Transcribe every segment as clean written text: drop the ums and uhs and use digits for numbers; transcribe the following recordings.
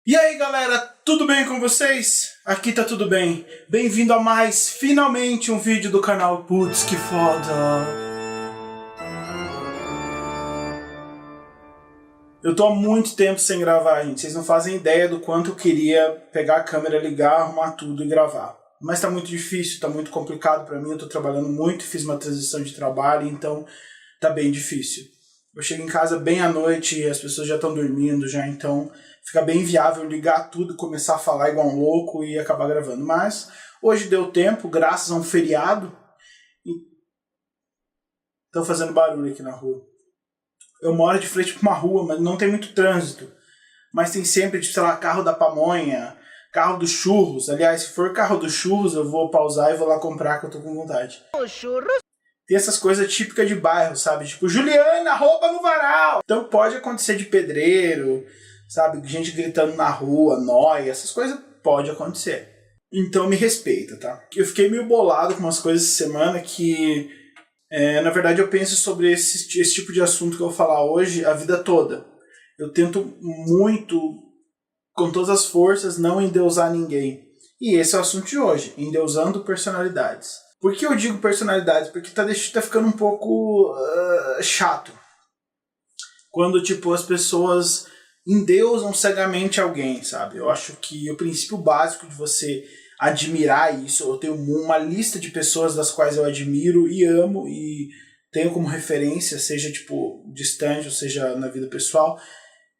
E aí galera, tudo bem com vocês? Aqui tá tudo bem. Bem-vindo a mais, finalmente, um vídeo do canal. Putz, que foda. Eu tô há muito tempo sem gravar, gente. Vocês não fazem ideia do quanto eu queria pegar a câmera, ligar, arrumar tudo e gravar. Mas tá muito difícil, tá muito complicado pra mim. Eu tô trabalhando muito, fiz uma transição de trabalho, então tá bem difícil. Eu chego em casa bem à noite e as pessoas já estão dormindo já, então fica bem inviável ligar tudo e começar a falar igual um louco e acabar gravando. Mas hoje deu tempo, graças a um feriado. Estão fazendo barulho aqui na rua. Eu moro de frente para uma rua, mas não tem muito trânsito. Mas tem sempre, tipo, sei lá, carro da pamonha, carro dos churros. Aliás, se for carro dos churros, eu vou pausar e vou lá comprar, que eu tô com vontade. Os churros? Tem essas coisas típicas de bairro, sabe? Tipo, Juliana, roupa no varal! Então pode acontecer de pedreiro, sabe? Gente gritando na rua, nóia, essas coisas pode acontecer. Então me respeita, tá? Eu fiquei meio bolado com umas coisas essa semana que, na verdade, eu penso sobre esse tipo de assunto que eu vou falar hoje a vida toda. Eu tento muito, com todas as forças, não endeusar ninguém. E esse é o assunto de hoje, endeusando personalidades. Por que eu digo personalidades? Porque tá ficando um pouco chato. Quando, tipo, as pessoas endeusam cegamente alguém, sabe? Eu acho que o princípio básico de você admirar isso, eu tenho uma lista de pessoas das quais eu admiro e amo e tenho como referência, seja, tipo, distante ou seja na vida pessoal,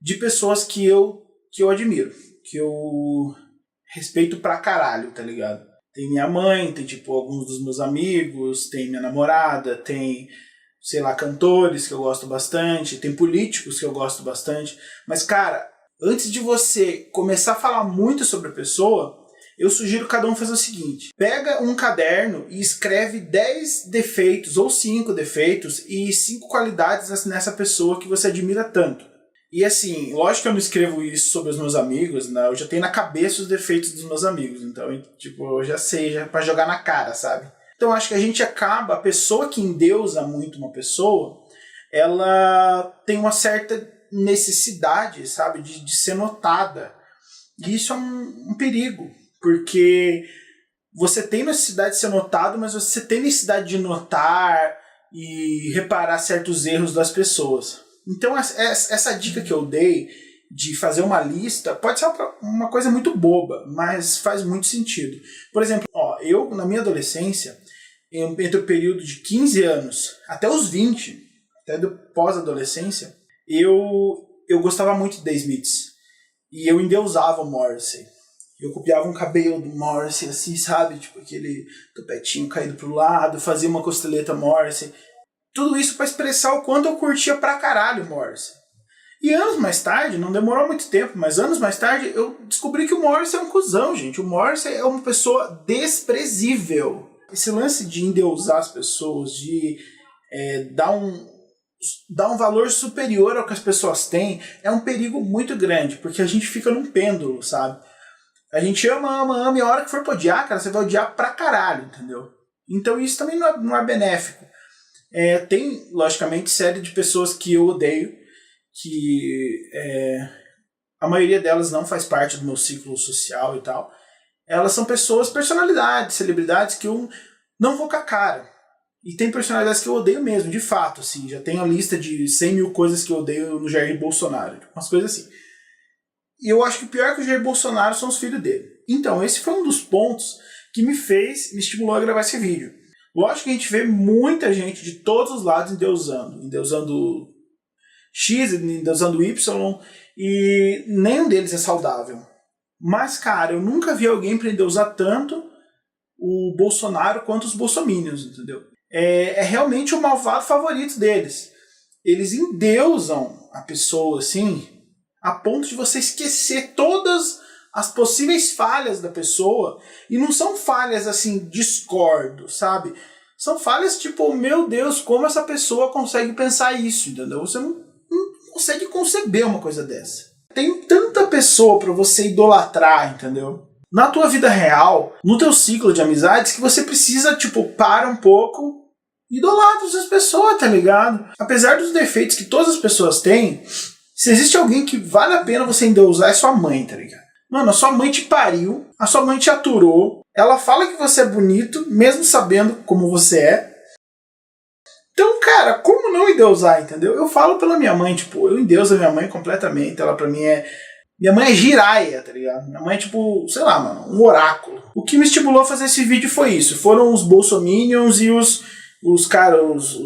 de pessoas que eu admiro, que eu respeito pra caralho, tá ligado? Tem minha mãe, tem tipo alguns dos meus amigos, tem minha namorada, tem, sei lá, cantores que eu gosto bastante, tem políticos que eu gosto bastante. Mas, cara, antes de você começar a falar muito sobre a pessoa, eu sugiro cada um fazer o seguinte. Pega um caderno e escreve 10 defeitos ou 5 defeitos e 5 qualidades nessa pessoa que você admira tanto. E assim, lógico que eu não escrevo isso sobre os meus amigos, né? Eu já tenho na cabeça os defeitos dos meus amigos, então, tipo, eu já sei, já pra jogar na cara, sabe? Então acho que a pessoa que endeusa muito uma pessoa, ela tem uma certa necessidade, sabe, de ser notada. E isso é um perigo, porque você tem necessidade de ser notado, mas você tem necessidade de notar e reparar certos erros das pessoas. Então essa dica que eu dei de fazer uma lista pode ser uma coisa muito boba, mas faz muito sentido. Por exemplo, eu na minha adolescência, entre o período de 15 anos até os 20, até do pós-adolescência, eu gostava muito de The Smiths. E eu endeusava o Morrissey. Eu copiava um cabelo do Morrissey assim, sabe? Tipo aquele topetinho caído pro lado, fazia uma costeleta Morrissey. Tudo isso para expressar o quanto eu curtia pra caralho o Morrissey. E anos mais tarde, não demorou muito tempo, mas anos mais tarde eu descobri que o Morrissey é um cuzão, gente. O Morrissey é uma pessoa desprezível. Esse lance de endeusar as pessoas, de dar um valor superior ao que as pessoas têm, é um perigo muito grande, porque a gente fica num pêndulo, sabe? A gente ama, e a hora que for pra odiar, cara, você vai odiar pra caralho, entendeu? Então isso também não é benéfico. Tem, logicamente, série de pessoas que eu odeio, que a maioria delas não faz parte do meu ciclo social e tal. Elas são personalidades, celebridades que eu não vou com a cara. E tem personalidades que eu odeio mesmo, de fato, assim. Já tenho a lista de 100 mil coisas que eu odeio no Jair Bolsonaro, umas coisas assim. E eu acho que o pior que o Jair Bolsonaro são os filhos dele. Então, esse foi um dos pontos que me estimulou a gravar esse vídeo. Lógico que a gente vê muita gente de todos os lados endeusando X, endeusando Y, e nenhum deles é saudável. Mas, cara, eu nunca vi alguém para endeusar tanto o Bolsonaro quanto os bolsominions, entendeu? É realmente o malvado favorito deles. Eles endeusam a pessoa, assim, a ponto de você esquecer todas as possíveis falhas da pessoa, e não são falhas assim, discordo, sabe? São falhas tipo, meu Deus, como essa pessoa consegue pensar isso, entendeu? Você não consegue conceber uma coisa dessa. Tem tanta pessoa pra você idolatrar, entendeu? Na tua vida real, no teu ciclo de amizades, que você precisa, tipo, para um pouco e idolatra essas pessoas, tá ligado? Apesar dos defeitos que todas as pessoas têm, Se existe alguém que vale a pena você endeusar, é sua mãe, tá ligado? Mano, a sua mãe te pariu, a sua mãe te aturou, ela fala que você é bonito, mesmo sabendo como você é. Então, cara, como não endeusar, entendeu? Eu falo pela minha mãe, tipo, eu endeuso a minha mãe completamente, ela pra mim é... Minha mãe é Jiraya, tá ligado? Minha mãe é tipo, sei lá, mano, um oráculo. O que me estimulou a fazer esse vídeo foi isso. Foram os bolsominions e os caras,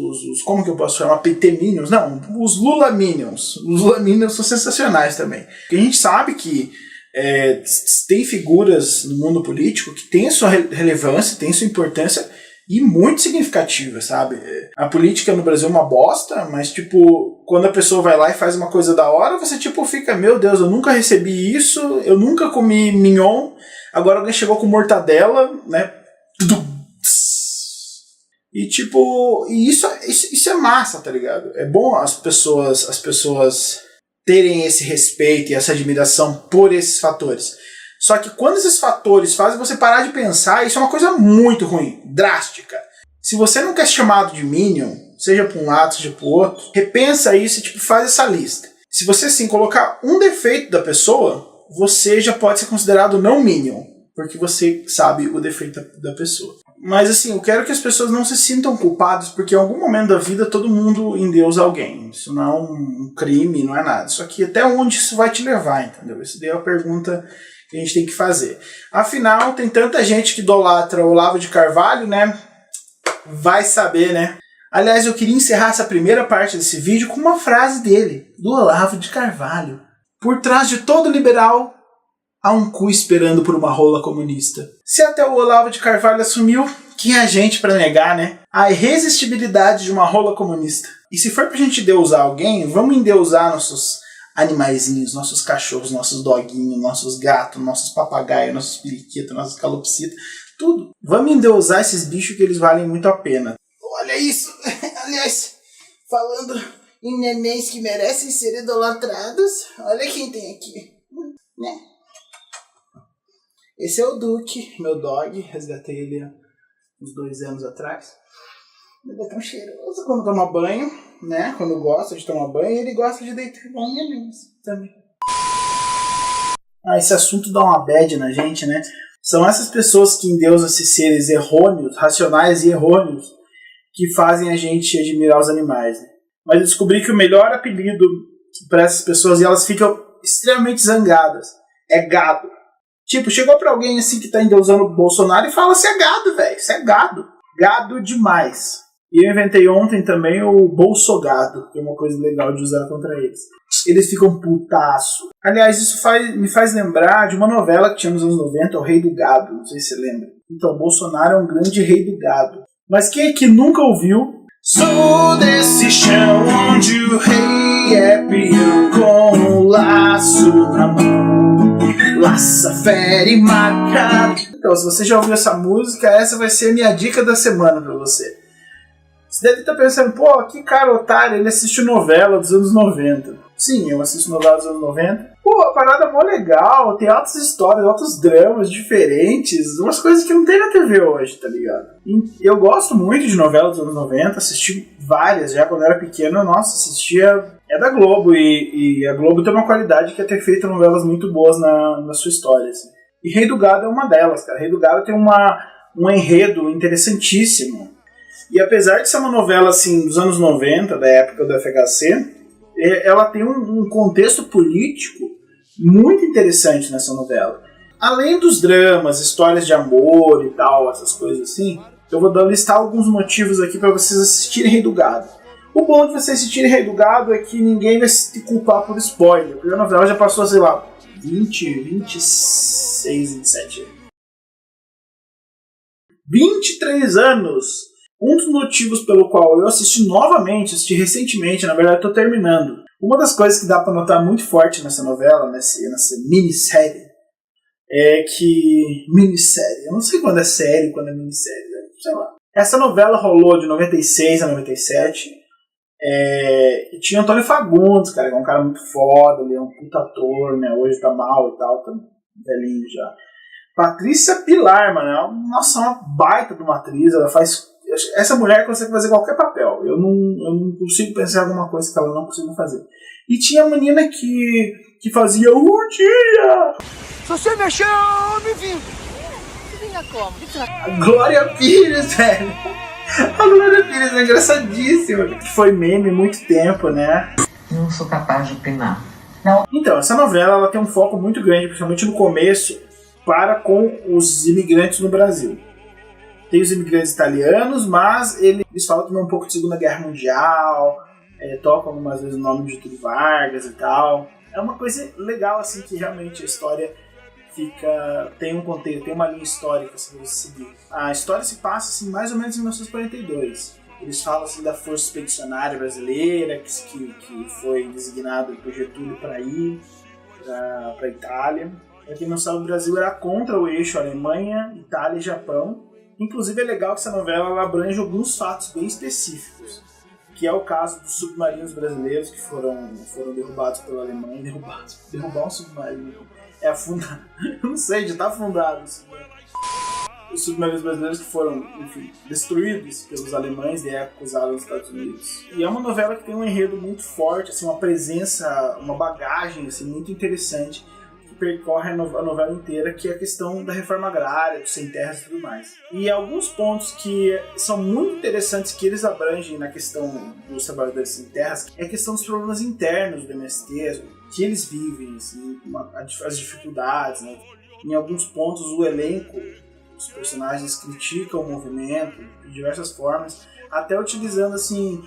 como que eu posso chamar? PT Minions? Não, os Lula Minions. Os Lula Minions são sensacionais também. Porque a gente sabe que tem figuras no mundo político que tem a sua relevância, tem a sua importância e muito significativa, sabe? A política no Brasil é uma bosta, mas tipo, quando a pessoa vai lá e faz uma coisa da hora, você tipo fica, meu Deus, eu nunca recebi isso, eu nunca comi mignon, agora alguém chegou com mortadela, né? E tipo, isso é massa, tá ligado? É bom as pessoas terem esse respeito e essa admiração por esses fatores. Só que quando esses fatores fazem você parar de pensar, isso é uma coisa muito ruim, drástica. Se você não quer ser chamado de Minion, seja para um lado, seja para o outro, repensa isso e tipo, faz essa lista. Se você sim colocar um defeito da pessoa, você já pode ser considerado não Minion, porque você sabe o defeito da pessoa. Mas assim, eu quero que as pessoas não se sintam culpadas, porque em algum momento da vida todo mundo endeusa alguém. Isso não é um crime, não é nada. Só que até onde isso vai te levar, entendeu? Isso daí é a pergunta que a gente tem que fazer. Afinal, tem tanta gente que idolatra o Olavo de Carvalho, né? Vai saber, né? Aliás, eu queria encerrar essa primeira parte desse vídeo com uma frase dele, do Olavo de Carvalho. Por trás de todo liberal, há um cu esperando por uma rola comunista. Se até o Olavo de Carvalho assumiu, quem é a gente para negar, né? A irresistibilidade de uma rola comunista. E se for pra gente endeusar alguém, vamos endeusar nossos animaizinhos, nossos cachorros, nossos doguinhos, nossos gatos, nossos papagaios, nossos periquitos, nossos calopsitas, tudo. Vamos endeusar esses bichos que eles valem muito a pena. Olha isso! Aliás, falando em nenéns que merecem ser idolatrados, olha quem tem aqui, né? Esse é o Duque, meu dog, resgatei ele há uns 2 anos atrás. Ele é tão cheiroso quando toma banho, né? Quando gosta de tomar banho, ele gosta de deitar igual minha Lins também. Esse assunto dá uma bad na gente, né? São essas pessoas que endeusam esses seres errôneos, racionais e errôneos, que fazem a gente admirar os animais. Né? Mas eu descobri que o melhor apelido para essas pessoas, e elas ficam extremamente zangadas, é gado. Tipo, chegou pra alguém assim que tá endeusando o Bolsonaro e fala, você é gado, velho, você é gado. Gado demais. E eu inventei ontem também o bolsogado, que é uma coisa legal de usar contra eles. Eles ficam putaço. Aliás, isso me faz lembrar de uma novela que tinha nos anos 90, O Rei do Gado, não sei se você lembra. Então, Bolsonaro é um grande rei do gado. Mas quem é que nunca ouviu? Sou desse chão onde o rei é peão com um laço na mão, laça, fere e marca. Então, se você já ouviu essa música, essa vai ser a minha dica da semana pra você. Você deve estar pensando, pô, que cara otário, ele assiste novela dos anos 90. Sim, eu assisto novela dos anos 90. Pô, a parada é mó legal, tem altas histórias, altos dramas diferentes, umas coisas que não tem na TV hoje, tá ligado? E eu gosto muito de novelas dos anos 90, assisti várias já quando eu era pequeno, nossa, assistia... É da Globo, e a Globo tem uma qualidade que é ter feito novelas muito boas na sua história, assim. E Rei do Gado é uma delas, cara. Rei do Gado tem um enredo interessantíssimo. E apesar de ser uma novela assim dos anos 90, da época do FHC, ela tem um contexto político muito interessante nessa novela. Além dos dramas, histórias de amor e tal, essas coisas assim, eu vou listar alguns motivos aqui para vocês assistirem Rei do Gado. O bom de vocês assistirem Rei do Gado é que ninguém vai se culpar por spoiler, porque a novela já passou, sei lá, 26, 27 anos. 23 anos! Um dos motivos pelo qual eu assisti novamente, recentemente, na verdade estou terminando. Uma das coisas que dá para notar muito forte nessa novela, nessa minissérie, é que... Minissérie, eu não sei quando é série, quando é minissérie, sei lá. Essa novela rolou de 96 a 97, e tinha Antônio Fagundes, cara, que é um cara muito foda, ele é um puta ator, né, hoje tá mal e tal, tá velhinho já. Patrícia Pilar, mano, nossa, uma baita de uma atriz, ela faz... Essa mulher consegue fazer qualquer papel. Eu não consigo pensar em alguma coisa que ela não consiga fazer. E tinha a menina que fazia um dia. Se você mexer, eu me vingo. Vinga como? A Glória Pires, velho. A Glória Pires é engraçadíssima. Que foi meme há muito tempo, né? Não sou capaz de opinar. Então, essa novela ela tem um foco muito grande, principalmente no começo, para com os imigrantes no Brasil. Tem os imigrantes italianos, mas eles falam também um pouco de Segunda Guerra Mundial, tocam algumas vezes o nome de Getúlio Vargas e tal. É uma coisa legal, assim, que realmente a história tem um contexto, tem uma linha histórica assim, pra você seguir. A história se passa assim, mais ou menos em 1942. Eles falam assim, da Força Expedicionária Brasileira, que foi designado por Getúlio para ir para a Itália. Para quem não sabe, o Brasil era contra o eixo Alemanha, Itália e Japão. Inclusive é legal que essa novela ela abrange alguns fatos bem específicos, que é o caso dos submarinos brasileiros que foram derrubados pela Alemanha. Derrubar um submarino é afundar. Eu não sei, já está afundado. Os submarinos brasileiros que foram, enfim, destruídos pelos alemães e acusados nos Estados Unidos. E é uma novela que tem um enredo muito forte, assim, uma presença, uma bagagem assim, muito interessante que percorre a novela inteira, que é a questão da reforma agrária, dos sem terras e tudo mais. E alguns pontos que são muito interessantes que eles abrangem na questão dos trabalhadores sem terras é a questão dos problemas internos do MST, que eles vivem, assim, as dificuldades, né? Em alguns pontos o elenco, os personagens criticam o movimento de diversas formas, até utilizando assim,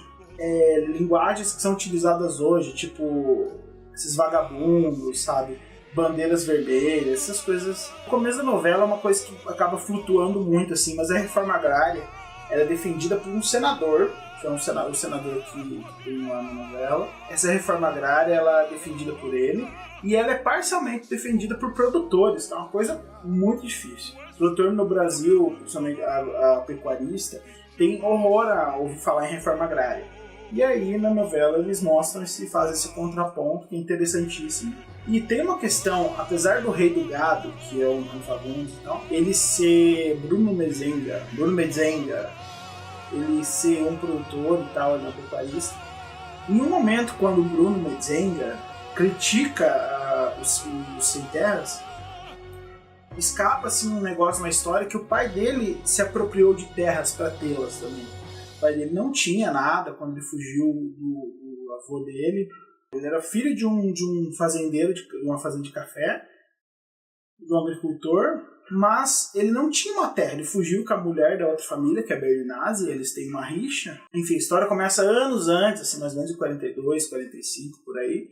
linguagens que são utilizadas hoje, tipo esses vagabundos, sabe? Bandeiras vermelhas, essas coisas. O começo da novela é uma coisa que acaba flutuando muito, assim, mas a reforma agrária ela é defendida por um senador, que é o senador que tem lá na novela. Essa reforma agrária ela é defendida por ele e ela é parcialmente defendida por produtores, que é uma coisa muito difícil. O produtor no Brasil, principalmente a pecuarista, tem horror a ouvir falar em reforma agrária. E aí na novela eles mostram e fazem esse contraponto que é interessantíssimo. E tem uma questão, apesar do Rei do Gado, que é um Fagundes e tal, ele ser Bruno Mezenga, ele ser um produtor e tal, ele é um pecuarista. Em um momento, quando o Bruno Mezenga critica os sem terras, escapa assim um negócio na história que o pai dele se apropriou de terras para tê-las também. O pai dele não tinha nada quando ele fugiu do avô dele. Ele era filho de um fazendeiro, de uma fazenda de café, de um agricultor, mas ele não tinha uma terra. Ele fugiu com a mulher da outra família, que é a Berdinazzi, e eles têm uma rixa. Enfim, a história começa anos antes, assim, mais ou menos em 42, 45, por aí.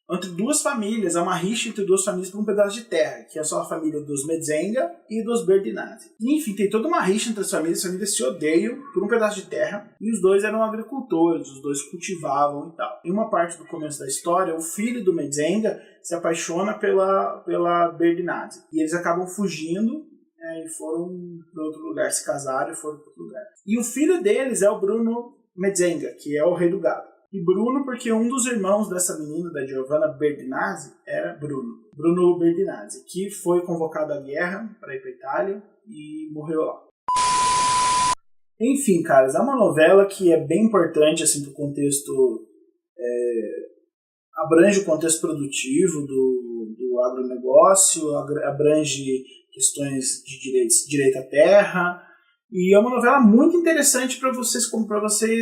Entre duas famílias, há uma rixa entre duas famílias por um pedaço de terra, que é só a família dos Mezenga e dos Berdinazzi. Enfim, tem toda uma rixa entre as famílias se odeiam por um pedaço de terra, e os dois eram agricultores, os dois cultivavam e tal. Em uma parte do começo da história, o filho do Mezenga se apaixona pela Berdinazzi, e eles acabam fugindo e foram para outro lugar, se casaram e foram para outro lugar. E o filho deles é o Bruno Mezenga, que é o Rei do Gado. E Bruno, porque um dos irmãos dessa menina, da Giovanna Berdinazzi, era Bruno Berdinazzi, que foi convocado à guerra para ir para a Itália e morreu lá. Enfim, caras, é uma novela que é bem importante assim, para o contexto, abrange o contexto produtivo do agronegócio, abrange questões de direito à terra. E é uma novela muito interessante para vocês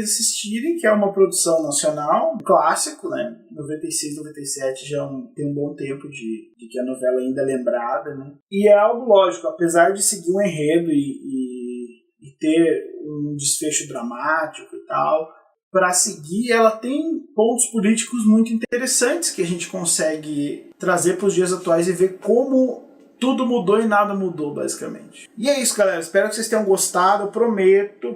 assistirem, que é uma produção nacional, um clássico, né? 96, 97 já tem um bom tempo de que a novela ainda é lembrada, né? E é algo lógico, apesar de seguir um enredo e ter um desfecho dramático e tal, para seguir ela tem pontos políticos muito interessantes que a gente consegue trazer para os dias atuais e ver como tudo mudou e nada mudou, basicamente. E é isso, galera. Espero que vocês tenham gostado. Eu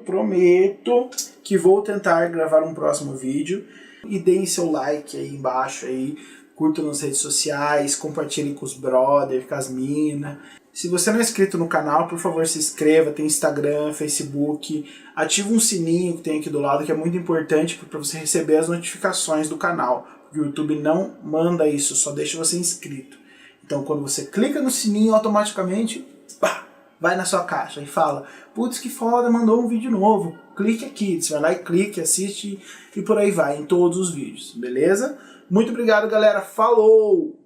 prometo que vou tentar gravar um próximo vídeo. E deem seu like aí embaixo, aí. Curtam nas redes sociais, compartilhem com os brothers, com as minas. Se você não é inscrito no canal, por favor, se inscreva. Tem Instagram, Facebook. Ativa um sininho que tem aqui do lado, que é muito importante para você receber as notificações do canal. O YouTube não manda isso, só deixa você inscrito. Então, quando você clica no sininho, automaticamente pá, vai na sua caixa e fala: putz, que foda, mandou um vídeo novo. Clique aqui. Você vai lá e clique, assiste e por aí vai, em todos os vídeos, beleza? Muito obrigado, galera. Falou!